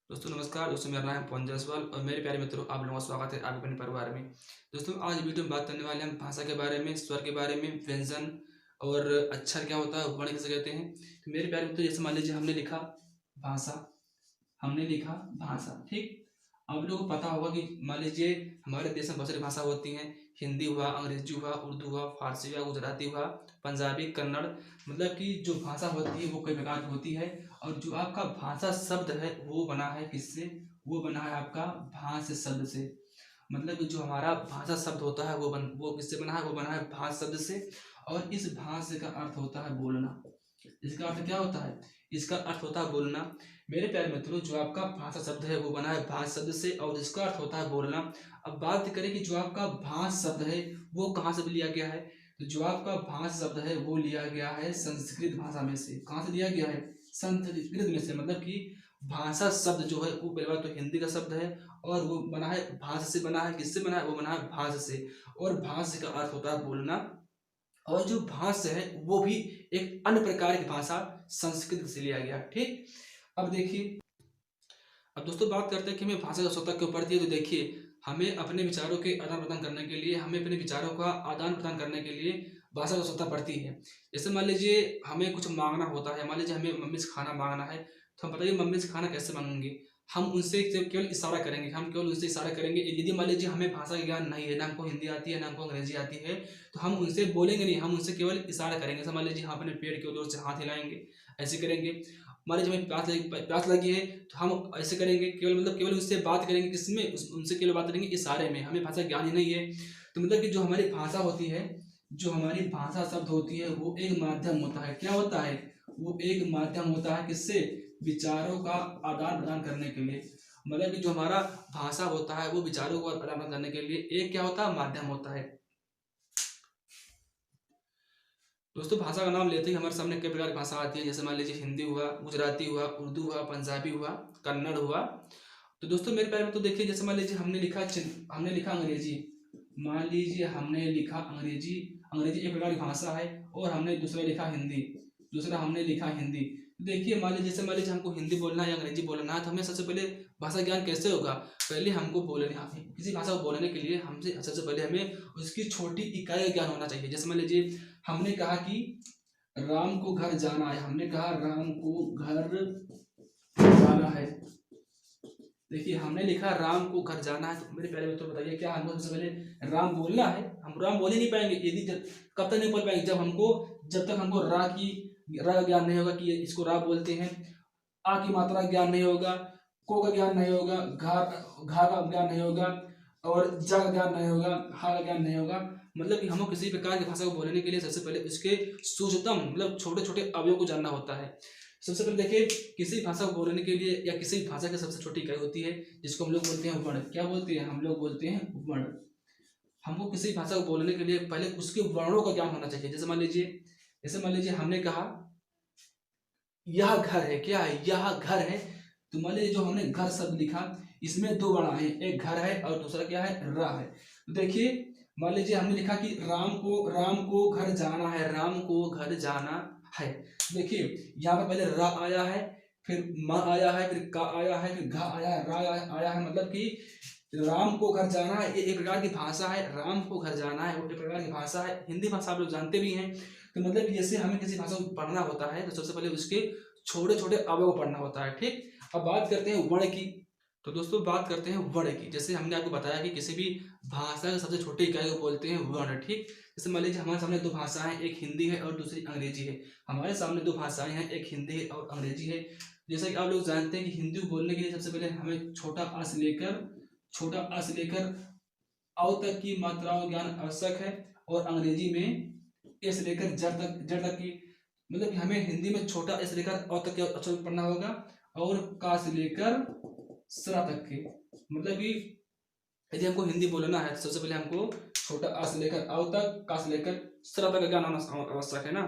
दोस्तों नमस्कार। दोस्तों मेरा नाम है पवन जायसवाल और मेरे प्यारे मित्रों, आप लोगों का स्वागत है आपके अपने परिवार में। दोस्तों आज वीडियो में बात करने वाले हैं हम भाषा के बारे में, स्वर के बारे में, व्यंजन और अक्षर क्या होता है, वर्ण किसे कहते हैं। तो मेरे प्यारे मित्रों, जैसे मान लीजिए भाषा हमने लिखा भाषा, ठीक। आप लोगों को पता होगा कि मान लीजिए हमारे देश में बहुत सारी भाषा होती हैं। हिंदी हुआ, अंग्रेजी हुआ, उर्दू हुआ, फारसी हुआ, गुजराती हुआ, पंजाबी, कन्नड़। मतलब कि जो भाषा होती है वो कई प्रकार की होती है। और जो आपका भाषा शब्द है वो बना है किससे? वो बना है आपका भाष शब्द से। मतलब कि जो हमारा भाषा शब्द होता है वो किससे बना है? वो बना है भाष शब्द से। और इस भाष का अर्थ होता है बोलना। इसका अर्थ क्या होता है? इसका अर्थ होता है बोलना। मेरे प्यारे मित्रों, जो आपका भाषा शब्द है वो बना है भाष शब्द से और इसका अर्थ होता है बोलना। अब बात करें कि जो आपका भाष शब्द है वो कहाँ से लिया गया है। तो जो आपका भाष शब्द है वो लिया गया है संस्कृत भाषा में से। कहाँ से लिया गया है? संस्कृत में से। मतलब कि भाषा शब्द जो है वो पहली बात तो हिंदी का शब्द है और वो बना है भाष से। बना है किससे? बना है वो बना है भाष से। और भाष का अर्थ होता है बोलना। और जो भाषा है वो भी एक अन्य प्रकार की भाषा संस्कृत से लिया गया, ठीक। अब देखिए, अब दोस्तों बात करते हैं कि हमें भाषा की आवश्यकता क्यों पड़ती है। तो देखिए, हमें अपने विचारों के आदान प्रदान करने के लिए, हमें अपने विचारों का आदान प्रदान करने के लिए भाषा की आवश्यकता पड़ती है। जैसे मान लीजिए हमें कुछ मांगना होता है। मान लीजिए हमें मम्मी से खाना मांगना है, तो हम बताइए मम्मी से खाना कैसे मांगेंगे? हम उनसे केवल इशारा करेंगे। हम केवल उनसे इशारा करेंगे। यदि मान लीजिए हमें भाषा का ज्ञान नहीं है, ना हमको हिंदी आती है ना हमको अंग्रेजी आती है, तो हम उनसे बोलेंगे नहीं, हम उनसे केवल इशारा करेंगे। जैसे मान लीजिए हम अपने पेड़ की ओर से हाथ हिलाएंगे, ऐसे करेंगे। मान लीजिए हमें प्यास लगी है, तो हम ऐसे करेंगे। केवल उससे बात करेंगे किसमें? उनसे केवल बात करेंगे इशारे में। हमें भाषा ज्ञान ही नहीं है। तो मतलब कि जो हमारी भाषा होती है, जो हमारी भाषा शब्द होती है वो एक माध्यम होता है। क्या होता है? वो एक माध्यम होता है किससे? विचारों का आदान प्रदान करने के लिए। मतलब कि जो हमारा भाषा होता है वो विचारों को आदान प्रदान करने के लिए एक क्या होता है? माध्यम होता है। दोस्तों भाषा का नाम लेते ही हमारे सामने कई प्रकार की भाषा आती है। जैसे मान लीजिए हिंदी हुआ, गुजराती हुआ, उर्दू हुआ, पंजाबी हुआ, कन्नड़ हुआ। तो दोस्तों मेरे प्यारे में तो देखिए, जैसे मान लीजिए हमने लिखा अंग्रेजी। मान लीजिए हमने लिखा अंग्रेजी। अंग्रेजी एक प्रकार की भाषा है। और हमने दूसरा लिखा हिंदी। दूसरा हमने लिखा हिंदी। तो देखिए मान लीजिए हमको हिंदी बोलना है या अंग्रेजी बोलना है, तो हमें सबसे पहले भाषा ज्ञान कैसे होगा? पहले हमको किसी भाषा को बोलने के लिए हमसे सबसे पहले हमें उसकी छोटी इकाई का ज्ञान होना चाहिए। जैसे मान लीजिए हमने कहा कि राम को घर जाना है। हमने कहा राम को घर जाना है। देखिए हमने लिखा राम को घर जाना है। तो मेरे प्यारे मित्रों बताइए, क्या हमको सबसे पहले राम बोलना है? हम राम बोल ही नहीं पाएंगे। कब तक नहीं बोल पाएंगे? जब तक हमको रा का ज्ञान नहीं होगा कि इसको रा बोलते हैं। आ की मात्रा का ज्ञान नहीं होगा। को का ज्ञान नहीं होगा। घा का ज्ञान नहीं होगा। और जा का ज्ञान नहीं होगा। हा का ज्ञान नहीं होगा। मतलब कि हमको किसी प्रकार की भाषा को बोलने के लिए सबसे पहले उसके सूक्ष्मतम मतलब छोटे छोटे अवयव को जानना होता है। सबसे पहले देखिए, किसी भाषा को बोलने के लिए या किसी भाषा की सबसे छोटी इकाई होती है जिसको हम लोग बोलते हैं वर्ण। क्या बोलते हैं? हम लोग बोलते हैं वर्ण। हमको किसी भाषा को बोलने के लिए पहले उसके वर्णों का ज्ञान होना चाहिए। जैसे मान लीजिए हमने कहा यह घर है। क्या है? यह घर है। तो मान लीजिए जो हमने घर शब्द लिखा, इसमें दो वर्ण आए, एक घर है और दूसरा क्या है? रा है। तो देखिए मान लीजिए हमने लिखा कि राम को घर जाना है। राम को घर जाना है। देखिए यहाँ पर पहले रा आया है, फिर म आया है, फिर का आया है, फिर घा आया है, रा आया है। मतलब कि राम को घर जाना है, ये एक प्रकार की भाषा है। राम को घर जाना है वो एक प्रकार की भाषा है। हिंदी भाषा आप लोग जानते भी हैं। तो मतलब जैसे हमें किसी भाषा को पढ़ना होता है तो सबसे पहले उसके छोटे छोटे अवयव को पढ़ना होता है, ठीक। अब बात करते हैं वर्ण की। तो दोस्तों बात करते हैं वर्ण की। जैसे हमने आपको बताया कि किसी भी भाषा की सबसे छोटी इकाई को बोलते हैं वर्ण, ठीक। जैसे मान लीजिए हमारे सामने दो भाषाएं हैं, एक हिंदी है और दूसरी अंग्रेजी है। हमारे सामने दो भाषाएं हैं, एक हिंदी है और अंग्रेजी है। जैसा कि आप लोग जानते हैं कि हिंदी को बोलने के लिए सबसे पहले हमें छोटा आ से लेकर अ तक की मात्राओं का ज्ञान आवश्यक है। और अंग्रेजी में ए से लेकर जड़ तक की। मतलब कि हमें हिंदी में छोटा ए से लेकर अ तक के अक्षर पढ़ना होगा और का से लेकर सरा तक के। मतलब कि यदि हमको हिंदी बोलना है तो सबसे पहले हमको छोटा आ से लेकर अ तक, का से लेकर सरा तक का ज्ञान होना आवश्यक है ना।